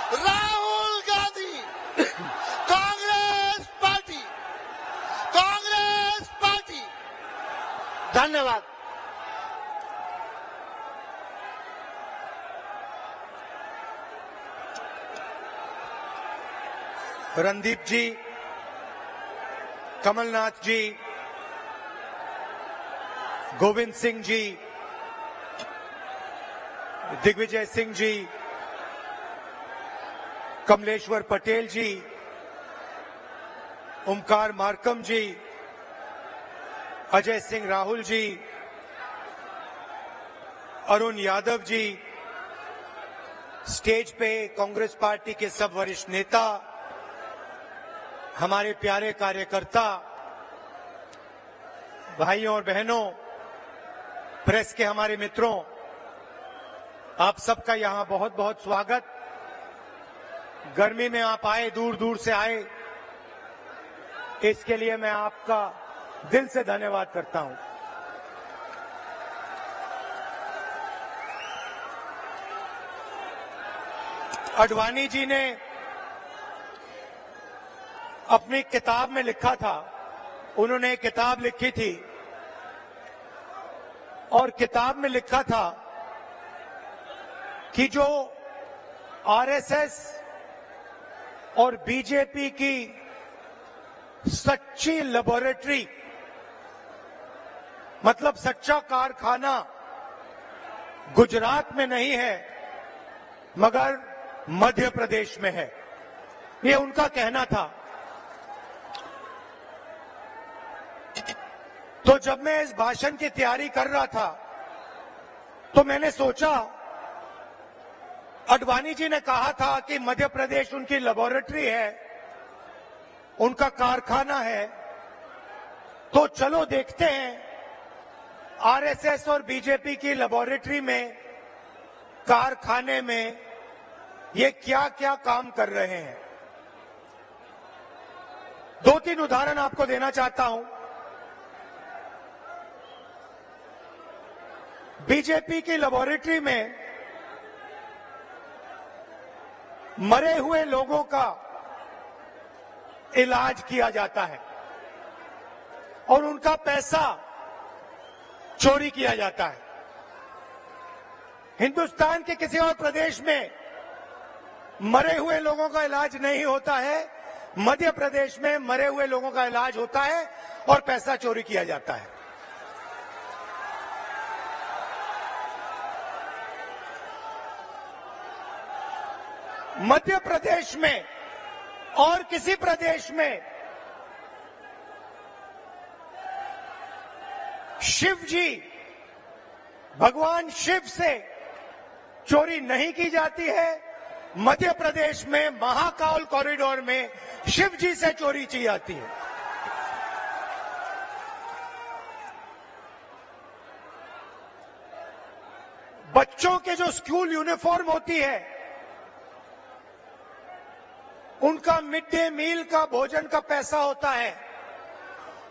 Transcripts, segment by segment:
Rahul Gandhi, Congress party, Congress party. धन्यवाद। रणदीप जी, कमलनाथ जी, गोविंद सिंह जी, दिग्विजय सिंह जी, कमलेश्वर पटेल जी, Omkar Markham जी, Ajay Singh Rahul ji, Arun Yadav ji, stage पे Congress party के सब वरिष्ठ नेता, हमारे प्यारे कार्यकर्ता, भाइयों और बहनों, प्रेस के हमारे मित्रों, आप सबका यहां बहुत बहुत स्वागत। गर्मी में आप आए, दूर दूर से आए, इसके लिए मैं आपका दिल से धन्यवाद करता हूं। आडवाणी जी ने अपनी किताब में लिखा था, उन्होंने एक किताब लिखी थी और किताब में लिखा था कि जो आरएसएस और बीजेपी की सच्ची लेबोरेटरी, मतलब सच्चा कारखाना गुजरात में नहीं है मगर मध्य प्रदेश में है, ये उनका कहना था। तो जब मैं इस भाषण की तैयारी कर रहा था तो मैंने सोचा, आडवाणी जी ने कहा था कि मध्य प्रदेश उनकी लेबोरेटरी है, उनका कारखाना है, तो चलो देखते हैं आरएसएस और बीजेपी की लेबोरेटरी में, कारखाने में ये क्या क्या काम कर रहे हैं। दो तीन उदाहरण आपको देना चाहता हूं। बीजेपी की लेबोरेटरी में मरे हुए लोगों का इलाज किया जाता है और उनका पैसा चोरी किया जाता है। हिंदुस्तान के किसी और प्रदेश में मरे हुए लोगों का इलाज नहीं होता है, मध्य प्रदेश में मरे हुए लोगों का इलाज होता है और पैसा चोरी किया जाता है। मध्य प्रदेश में और किसी प्रदेश में शिव जी, भगवान शिव से चोरी नहीं की जाती है। मध्य प्रदेश में महाकाल कॉरिडोर में शिव जी से चोरी की जाती है। बच्चों के जो स्कूल यूनिफॉर्म होती है, उनका मिड डे मील का भोजन का पैसा होता है,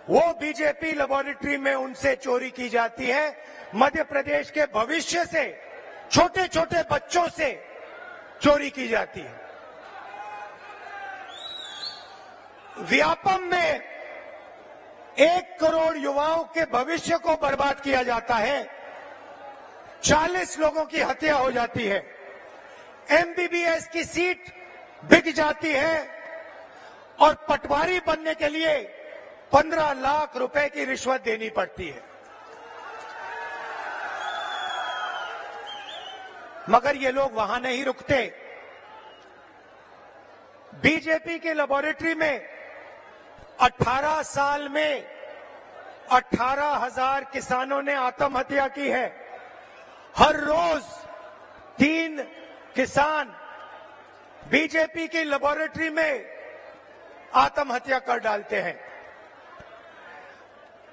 वो बीजेपी लेबोरेटरी में उनसे चोरी की जाती है। मध्य प्रदेश के भविष्य से, छोटे छोटे बच्चों से चोरी की जाती है। व्यापम में 1 करोड़ युवाओं के भविष्य को बर्बाद किया जाता है, 40 लोगों की हत्या हो जाती है, एमबीबीएस की सीट बिक जाती है और पटवारी बनने के लिए 15 लाख रुपए की रिश्वत देनी पड़ती है। मगर ये लोग वहां नहीं रुकते। बीजेपी की लेबोरेटरी में 18 साल में 18,000 किसानों ने आत्महत्या की है। हर रोज 3 किसान बीजेपी की लेबोरेटरी में आत्महत्या कर डालते हैं।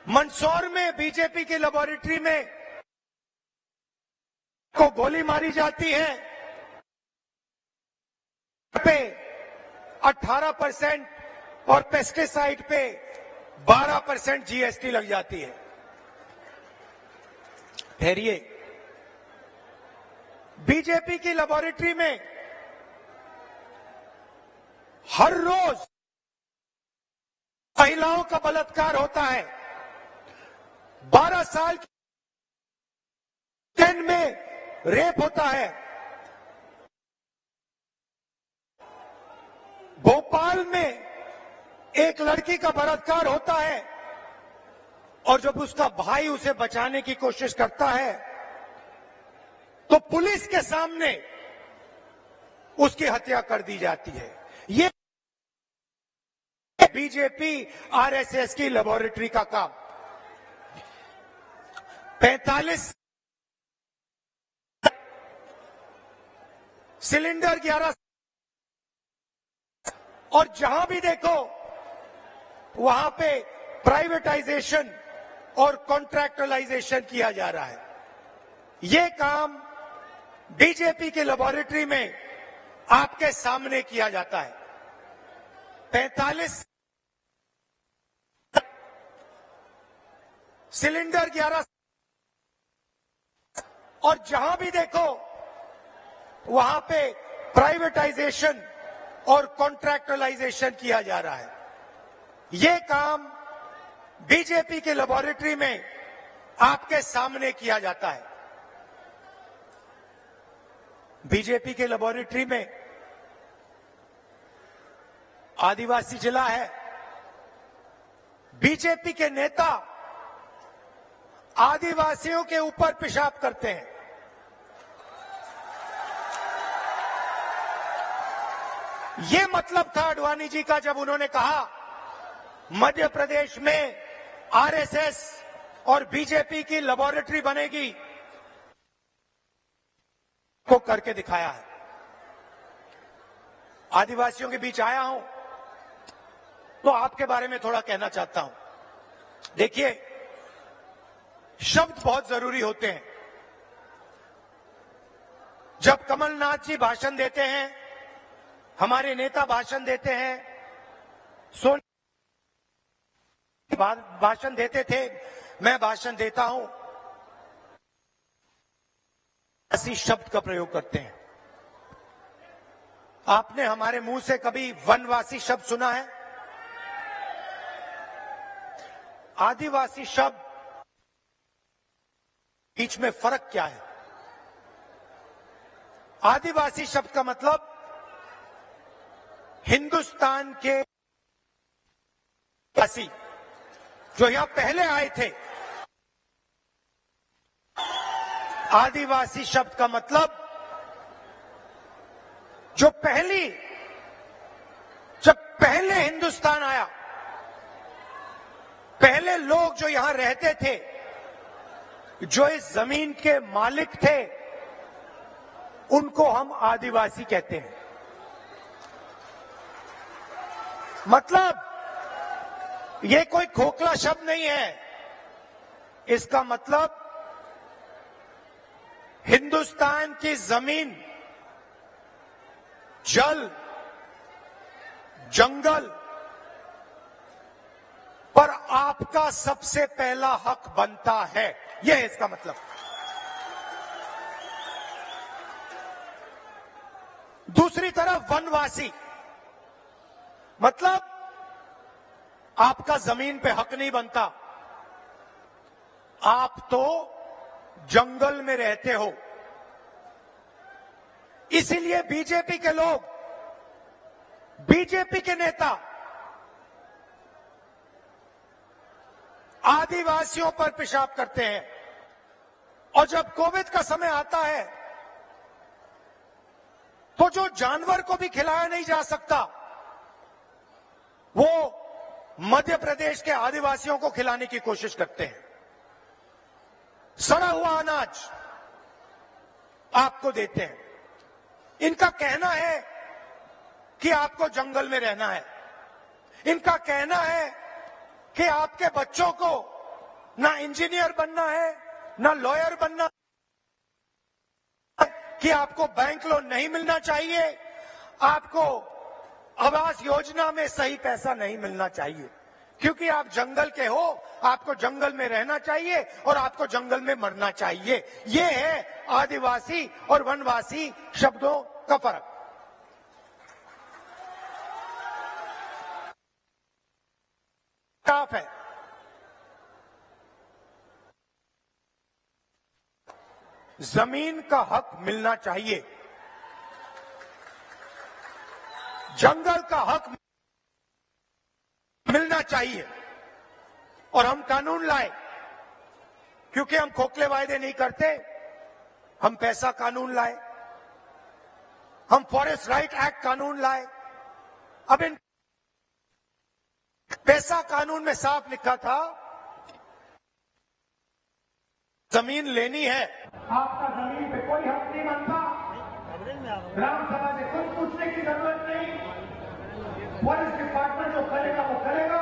मंदसौर में बीजेपी की लेबोरेटरी में को गोली मारी जाती है, पे 18% और पेस्टिसाइड पे 12% जीएसटी लग जाती है। ठहरिए, बीजेपी की लेबोरेटरी में हर रोज महिलाओं का बलात्कार होता है। 12 साल की दिन में रेप होता है। भोपाल में एक लड़की का बलात्कार होता है और जब उसका भाई उसे बचाने की कोशिश करता है तो पुलिस के सामने उसकी हत्या कर दी जाती है। ये बीजेपी आरएसएस की लेबोरेटरी का काम। 45 सिलेंडर 11 और जहां भी देखो वहां पे प्राइवेटाइजेशन और कॉन्ट्रैक्चुअलाइजेशन किया जा रहा है। ये काम बीजेपी के लेबोरेटरी में आपके सामने किया जाता है। 45 सिलेंडर 11 और जहां भी देखो वहां पे प्राइवेटाइजेशन और कॉन्ट्रैक्चुअलाइजेशन किया जा रहा है। ये काम बीजेपी के लेबोरेटरी में आपके सामने किया जाता है। बीजेपी के लेबोरेटरी में आदिवासी जिला है। बीजेपी के नेता आदिवासियों के ऊपर पेशाब करते हैं। ये मतलब था आडवाणी जी का जब उन्होंने कहा मध्य प्रदेश में आरएसएस और बीजेपी की लेबोरेटरी बनेगी, को करके दिखाया है। आदिवासियों के बीच आया हूं तो आपके बारे में थोड़ा कहना चाहता हूं। देखिए, शब्द बहुत जरूरी होते हैं। जब कमलनाथ जी भाषण देते हैं, हमारे नेता भाषण देते हैं, भाषण देते थे, मैं भाषण देता हूं, ऐसी शब्द का प्रयोग करते हैं। आपने हमारे मुंह से कभी वनवासी शब्द सुना है? आदिवासी शब्द बीच में फर्क क्या है? आदिवासी शब्द का मतलब हिंदुस्तान के वासी जो यहां पहले आए थे। आदिवासी शब्द का मतलब जब पहले हिंदुस्तान आया, पहले लोग जो यहां रहते थे, जो इस जमीन के मालिक थे, उनको हम आदिवासी कहते हैं। मतलब ये कोई खोखला शब्द नहीं है। इसका मतलब हिंदुस्तान की जमीन, जल, जंगल पर आपका सबसे पहला हक बनता है। यह है इसका मतलब। दूसरी तरफ वनवासी मतलब आपका जमीन पे हक नहीं बनता, आप तो जंगल में रहते हो। इसीलिए बीजेपी के लोग, बीजेपी के नेता आदिवासियों पर पेशाब करते हैं। और जब कोविड का समय आता है तो जो जानवर को भी खिलाया नहीं जा सकता, वो मध्य प्रदेश के आदिवासियों को खिलाने की कोशिश करते हैं। सड़ा हुआ अनाज आपको देते हैं। इनका कहना है कि आपको जंगल में रहना है। इनका कहना है कि आपके बच्चों को ना इंजीनियर बनना है, ना लॉयर बनना, कि आपको बैंक लोन नहीं मिलना चाहिए, आपको आवास योजना में सही पैसा नहीं मिलना चाहिए, क्योंकि आप जंगल के हो, आपको जंगल में रहना चाहिए और आपको जंगल में मरना चाहिए। ये है आदिवासी और वनवासी शब्दों का फर्क। साफ है। जमीन का हक मिलना चाहिए, जंगल का हक मिलना चाहिए और हम कानून लाए, क्योंकि हम खोखले वायदे नहीं करते। हम पैसा कानून लाए, हम फॉरेस्ट राइट एक्ट कानून लाए। अब इन पैसा कानून में साफ लिखा था, जमीन लेनी है, आपका जमीन पे कोई हक नहीं बनता। ग्राम सभा से कुछ पूछने की जरूरत नहीं, फॉरेस्ट डिपार्टमेंट जो करेगा वो करेगा।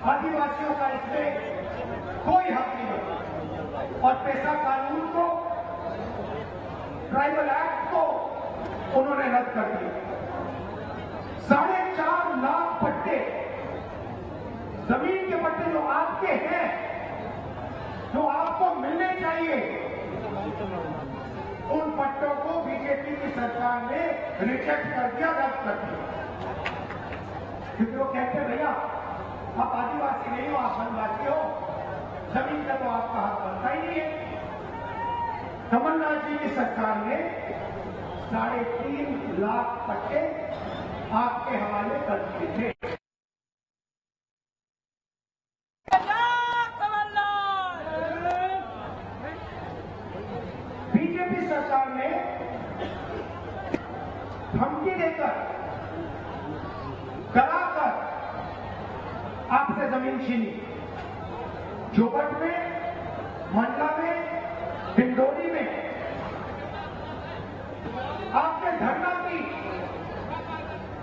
आदिवासियों का इसमें कोई हक नहीं बनता। और पैसा कानून को, ट्राइबल एक्ट को उन्होंने रद्द कर दिया। 4.5 लाख पट्टे, जमीन के पट्टे जो आपके हैं, जो आपको मिलने चाहिए, उन पट्टों को बीजेपी की सरकार ने रिजेक्ट कर दिया, रद्द कर दिया। क्योंकि वो कहते हैं भैया आप आदिवासी नहीं हो, आप वनवासी हो, जमीन का तो आपका हक बनता ही नहीं है। कमलनाथ जी की सरकार ने 3.5 लाख पट्टे आपके हवाले कर दिए थे। बीजेपी सरकार ने धमकी देकर, कराकर आपसे जमीन छीनी। जोबट में, मंडला में, डिंडोरी में आपने धरना की,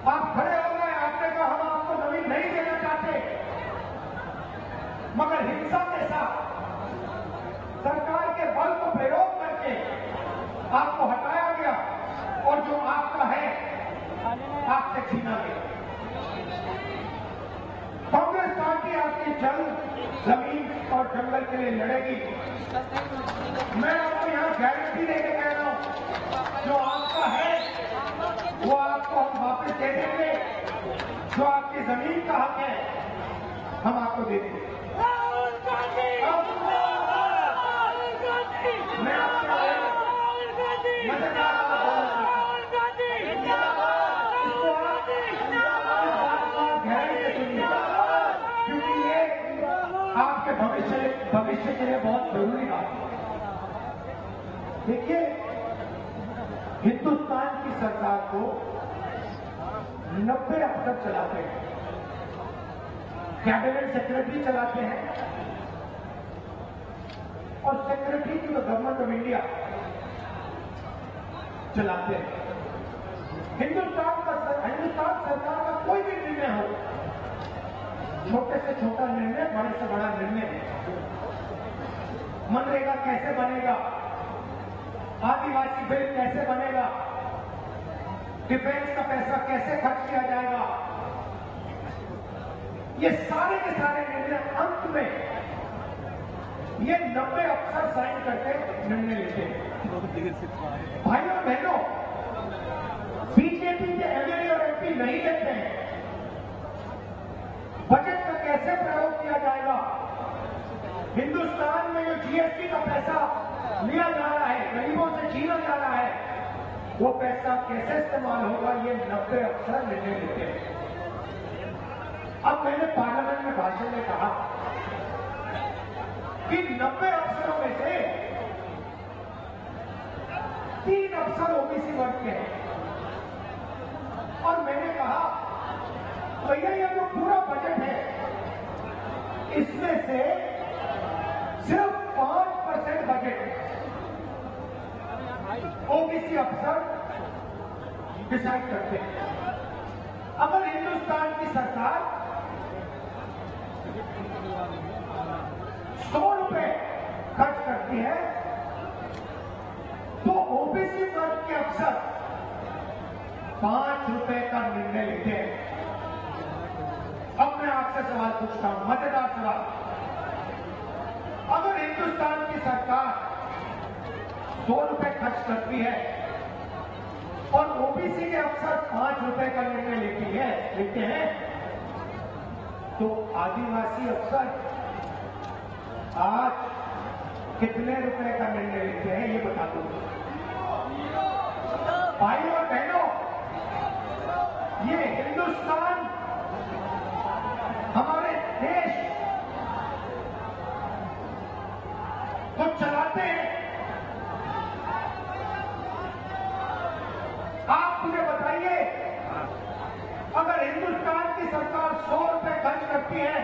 आप खड़े हो गए, आपने कहा हम आपको जमीन नहीं देना चाहते, मगर हिंसा के साथ सरकार के बल को प्रयोग करके आपको हटाया गया और जो आपका है आपसे छीना गया। कांग्रेस पार्टी आपकी जंग जमीन और जंगल के लिए लड़ेगी। मैं आपको यहां गारंटी देके कह रहा हूं, जो आपका है वो आपको हम वापस दे देंगे। जो आपकी जमीन का हक है हम आपको दे देंगे। मैं आपसे क्योंकि ये आपके भविष्य के लिए बहुत जरूरी बात है। देखिए, हिंदुस्तान की सरकार को 90 अफसर चलाते हैं, कैबिनेट सेक्रेटरी चलाते हैं और सेक्रेटरी की तो गवर्नमेंट ऑफ इंडिया चलाते हैं। हिंदुस्तान सरकार का कोई भी निर्णय हो, छोटे से छोटा निर्णय, बड़े से बड़ा निर्णय, मनरेगा कैसे बनेगा, आदिवासी बिल कैसे बनेगा, डिफेंस का पैसा कैसे खर्च किया जाएगा, ये सारे के सारे निर्णय अंत में ये 90 अफसर साइन करके निर्णय लेते हैं। भाइयों बहनों, बीजेपी के एमएलए और एमपी नहीं लेते हैं। बजट का कैसे प्रयोग किया जाएगा, हिंदुस्तान में जो जीएसटी का पैसा लिया जा रहा है, गरीबों से छीना जा रहा है, वो पैसा कैसे इस्तेमाल होगा, ये 90 अफसर निर्णय लेते हैं। अब मैंने पार्लियामेंट में भाषण में कहा कि 90 अफसरों में से 3 अफसर ओबीसी वर्ग के हैं। और मैंने कहा भैया ये जो पूरा बजट है, इसमें से सिर्फ 5% बजट ओबीसी अफसर डिसाइड करते हैं। अगर हिंदुस्तान की सरकार 100 रुपए खर्च करती है तो ओबीसी वर्ग के अफसर 5 रुपए का निर्णय लेते हैं। अब मैं आपसे सवाल पूछता हूं, मजेदार सवाल। अगर हिंदुस्तान की सरकार 100 रुपए खर्च करती है और ओबीसी के अफसर 5 रुपए का निर्णय लेते हैं, तो आदिवासी अफसर आज कितने रुपए का निर्णय लेते हैं ये बता दो। भाई और बहनों, ये हिंदुस्तान हमारे देश को चलाते हैं। आप मुझे बताइए, अगर हिंदुस्तान की सरकार 100 रुपए खर्च करती है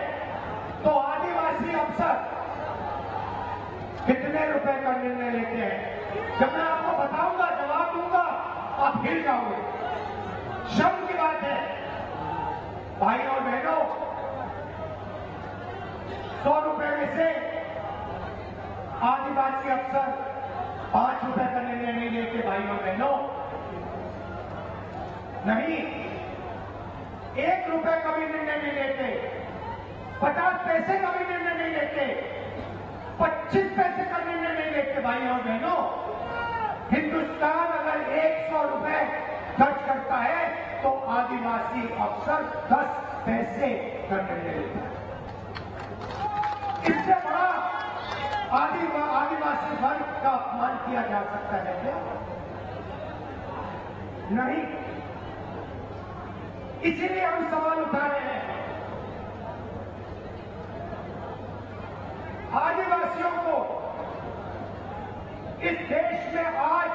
तो आदिवासी अफसर कितने रुपए का निर्णय लेते हैं? जब मैं आपको बताऊंगा, जवाब दूंगा, आप हिल जाओगे। शर्म की बात है। भाई और बहनों, 100 रुपए में से आदिवासी अफसर 5 रुपए का निर्णय नहीं लेते। भाई और बहनों, नहीं, 1 रुपए का भी निर्णय नहीं लेते, 50 पैसे का भी निर्णय नहीं लेते, 25 पैसे का निर्णय नहीं लेते। भाई और बहनों, हिंदुस्तान अगर 100 रुपए खर्च करता है तो आदिवासी अफसर 10 पैसे का निर्णय लेता है। इससे बड़ा आदिवासी वर्ग का अपमान किया जा सकता है क्या? नहीं। इसीलिए हम सवाल उठा रहे हैं। आदिवासियों को इस देश में आज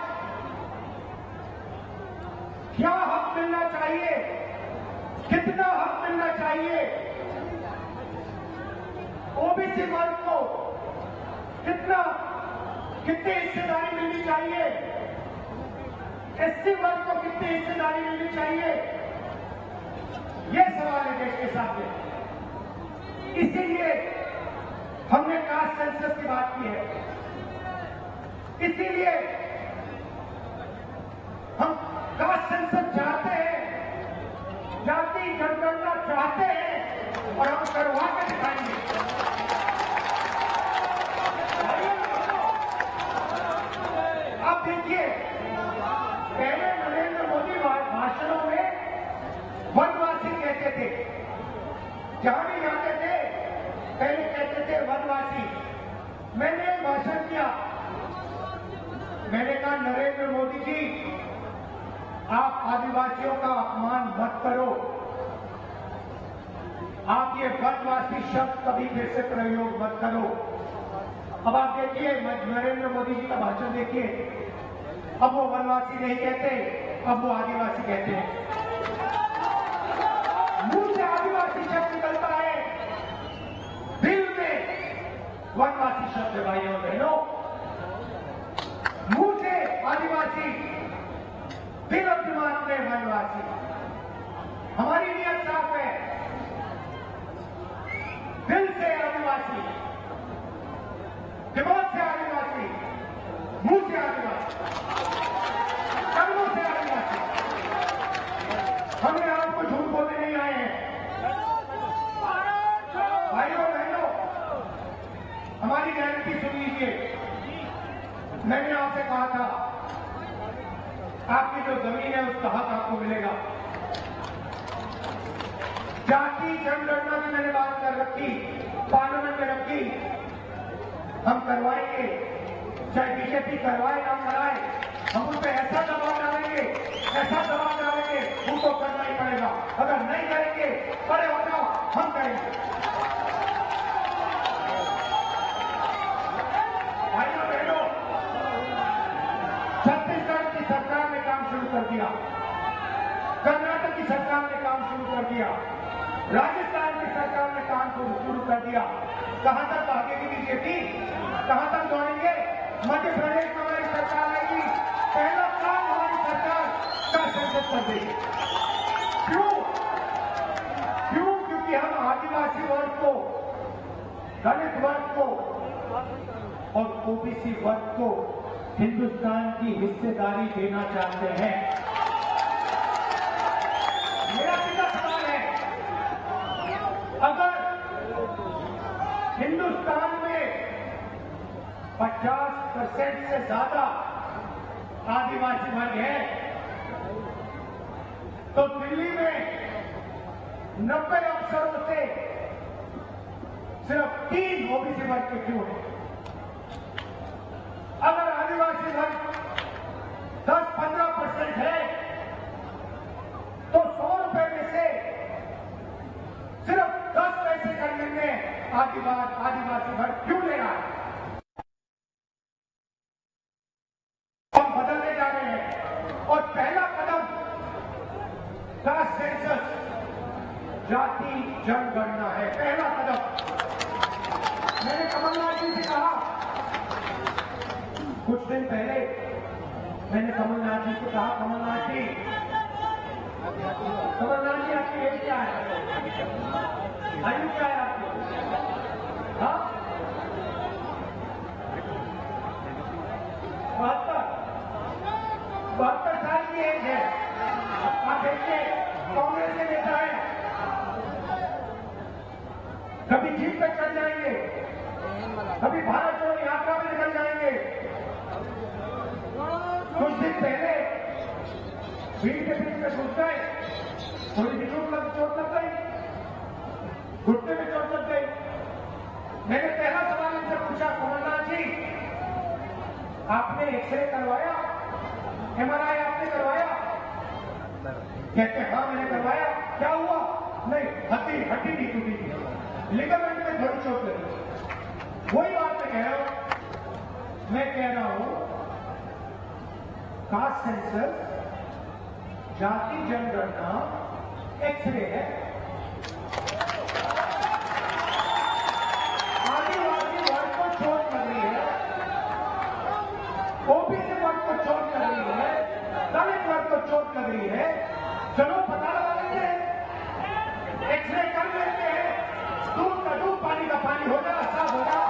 क्या हक मिलना चाहिए, कितना हक मिलना चाहिए? ओबीसी वर्ग को कितनी हिस्सेदारी मिलनी चाहिए? एससी वर्ग को कितनी हिस्सेदारी मिलनी चाहिए? ये सवाल है देश के सामने। इसीलिए हमने कास्ट सेंसस की बात की है। इसीलिए हम कास्ट सेंसस चाहते हैं, जाति जनगणना चाहते हैं और हम करवा के दिखाएंगे। आप देखिए, पहले नरेंद्र मोदी भाषणों में वनवासी कहते थे, जहां भी जाते थे पहले कहते थे वनवासी। मैंने भाषण किया, मैंने कहा नरेंद्र मोदी जी, आप आदिवासियों का अपमान मत करो। आप ये वनवासी शब्द कभी फिर से प्रयोग मत करो। अब आप देखिए, नरेंद्र मोदी जी का भाषण देखिए, अब वो वनवासी नहीं कहते, अब वो आदिवासी कहते हैं। मुंह से आदिवासी शब्द निकलता है, दिल में वनवासी शब्द है। भाइयों और बहनों, मुंह से आदिवासी, दिल और दिमाग में वनवासी। हमारी नीयत साफ है, दिल से आदिवासी, दिमाग से आदिवासी, मुंह से आदिवासी, कर्मों से आदिवासी। हमने आपको झूठ बोलने नहीं आए हैं। भाइयों बहनों, हमारी गारंटी सुन लीजिए। मैंने आपसे कहा था, आपकी जो जमीन है उसका हक आपको मिलेगा। जाति जनगणना की मैंने बात कर रखी, पार्लियामेंट में रखी, हम करवाएंगे, चाहे बीजेपी करवाए ना कराए, हम उन पर ऐसा दबाव डालेंगे, ऐसा दबाव डालेंगे, उनको करना ही पड़ेगा। अगर नहीं करेंगे, खड़े हो जाओ, हम करेंगे। भाइयों बहनों, छत्तीसगढ़ की सरकार ने काम शुरू कर दिया, कर्नाटक की सरकार ने काम शुरू कर दिया, राजस्थान की सरकार ने काम शुरू कर दिया। कहां तक भागेगी बीजेपी? कहां तक दौड़ेंगे? मध्य प्रदेश में हमारी सरकार आएगी, पहला काम हमारी सरकार का संसद कर देगी। क्यों? क्योंकि हम आदिवासी वर्ग को, दलित वर्ग को और ओबीसी वर्ग को हिंदुस्तान की हिस्सेदारी देना चाहते हैं। मेरा सीधा सवाल है, अगर हिंदुस्तान में 50% से ज्यादा आदिवासी वर्ग है, तो दिल्ली में 90 अफसरों से सिर्फ 3 ओबीसी वर्ग के क्यों है? अगर आदिवासी वर्ग 10-15% है तो 100 रुपए में से सिर्फ 10 पैसे करने में आदिवासी वर्ग क्यों ले रहा है? हम बदलने जा रहे हैं और पहला कदम कास्ट सेंसस, जाति जनगणना है। पहला कदम। मैंने कमलनाथ जी से कहा, कुछ दिन पहले मैंने कमलनाथ जी से कहा, कमलनाथ जी आपकी एज क्या है? आयु क्या है आपकी? हाँ, 72 साल की एज है। आप देखिए, कांग्रेस के नेता है, कभी जीप पे चढ़ जाएंगे, कभी भारत जोड़ो यात्रा में निकल जाएंगे। कुछ दिन पहले भीड़ के बीच में घुस गए, थोड़ी सी चोट लग गई, घुटने में चोट लग गई। मैंने पहला सवाल इनसे पूछा, कमलनाथ जी आपने एक्सरे करवाया, एमआरआई आपने करवाया? कहते हाँ मैंने करवाया। क्या हुआ? नहीं, हड्डी नहीं टूटी थी, लिगामेंट में थोड़ी चोट लगी। वही बात मैं कह रहा हूं कास्ट सेंसस, जाति जनगणना एक्सरे है। आदिवासी वर्ग को चोट लग रही है, ओबीसी वर्ग को चोट लग रही है, दलित वर्ग को चोट लग रही है। चलो पता लगा लेते हैं, एक्सरे कर लेते हैं, दूध का दूध पानी का पानी हो जाए, साफ हो जाए।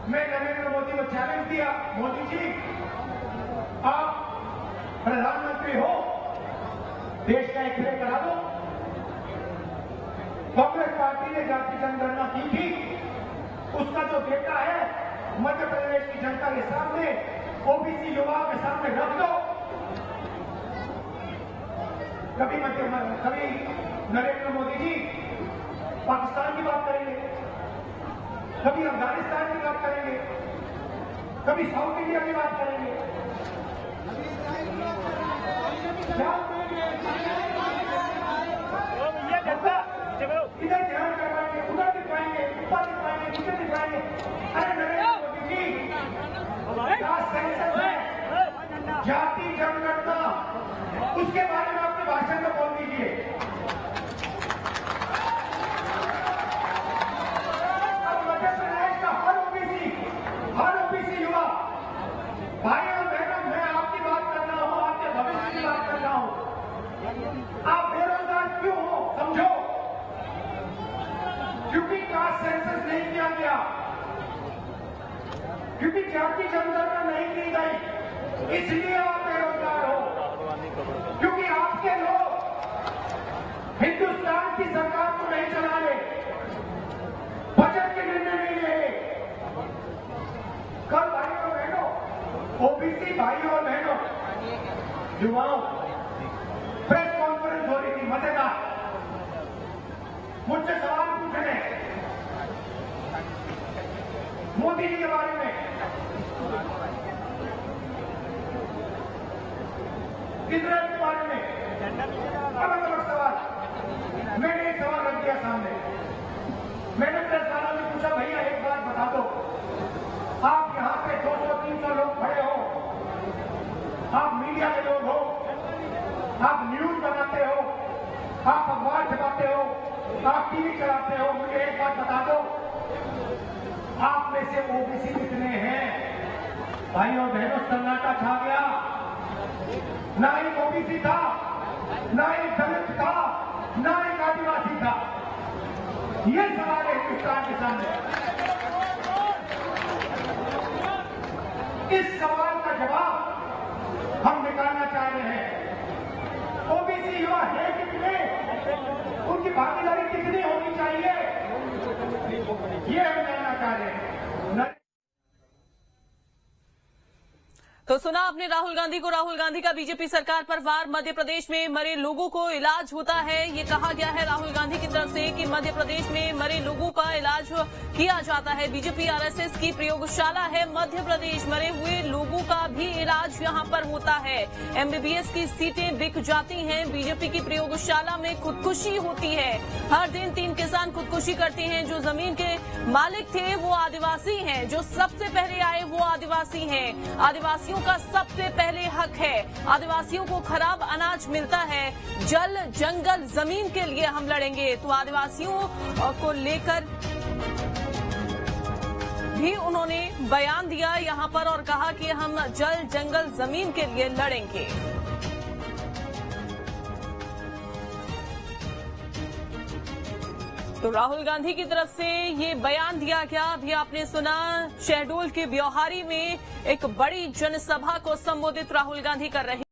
मैं नरेंद्र मोदी को चैलेंज दिया, मोदी जी आप प्रधानमंत्री हो, देश का एक्सरे करा दो। कांग्रेस पार्टी ने जाति जनगणना की थी, उसका जो डेटा है मध्य प्रदेश की जनता के सामने, ओबीसी युवाओं के सामने रख दो। कभी नरेंद्र मोदी जी पाकिस्तान की बात करेंगे, कभी अफगानिस्तान की बात करेंगे, कभी साउथ इंडिया की बात करेंगे। इधर ध्यान करवाएंगे, उधर दिखाएंगे, ऊपर दिखाएंगे, नीचे दिखाएंगे। अरे नरेंद्र मोदी जी, कास्ट सेंसस है, जाति जनगणना, उसके बारे में अपने भाषण में बोल दीजिए। भाई और बहनों, मैं आपकी बात कर रहा हूं, आपके भविष्य की बात कर रहा हूं। आप बेरोजगार क्यों हो? समझो, क्योंकि कास्ट सेंसस नहीं किया गया, क्योंकि जाति जनगणना नहीं की गई, इसलिए आप बेरोजगार हो। क्योंकि आपके लोग हिंदुस्तान की सरकार को नहीं चला रहे, बजट के निर्णय नहीं ले रहे। कल भाई और बहनों, ओबीसी भाइयों और बहनों, युवाओं, प्रेस कॉन्फ्रेंस हो रही थी, मजेदार। मुझसे सवाल पूछ रहे मोदी जी के बारे में, इजराइल के बारे में, अलग अलग सवाल। मैंने एक सवाल रख दिया सामने। मैंने प्रेस वालों से पूछा, भैया एक बात बता दो, आप यहां पे 200-300 लोग खड़े हो, आप मीडिया के लोग हो, आप न्यूज बनाते हो, आप अखबार छपाते हो, आप टीवी चलाते हो, मुझे एक बात बता दो, आप में से ओबीसी कितने हैं? भाइयों बहनों, सन्नाटा छा गया। ना एक ओबीसी था, ना एक दलित था, ना एक आदिवासी था। ये सवाल है हिंदुस्तान के सामने। इस सवाल का जवाब हम निकालना चाह रहे हैं। ओबीसी युवा है कितने, उनकी भागीदारी कितनी होनी चाहिए, ये हम जानना चाह रहे हैं। तो सुना आपने राहुल गांधी को। राहुल गांधी का बीजेपी सरकार पर वार। मध्य प्रदेश में मरे लोगों को इलाज होता है, ये कहा गया है राहुल गांधी की तरफ से कि मध्य प्रदेश में मरे लोगों का इलाज किया जाता है। बीजेपी आरएसएस की प्रयोगशाला है मध्य प्रदेश। मरे हुए लोगों का भी इलाज यहां पर होता है। एमबीबीएस की सीटें बिक जाती हैं। बीजेपी की प्रयोगशाला में खुदकुशी होती है। हर दिन 3 किसान खुदकुशी करते हैं। जो जमीन के मालिक थे वो आदिवासी हैं। जो सबसे पहले आए वो आदिवासी हैं। आदिवासियों का सबसे पहले हक है। आदिवासियों को खराब अनाज मिलता है। जल जंगल जमीन के लिए हम लड़ेंगे। तो आदिवासियों को लेकर भी उन्होंने बयान दिया यहां पर और कहा कि हम जल जंगल जमीन के लिए लड़ेंगे। तो राहुल गांधी की तरफ से ये बयान दिया गया। अभी आपने सुना शहडोल के ब्योहारी में एक बड़ी जनसभा को संबोधित राहुल गांधी कर रहे हैं।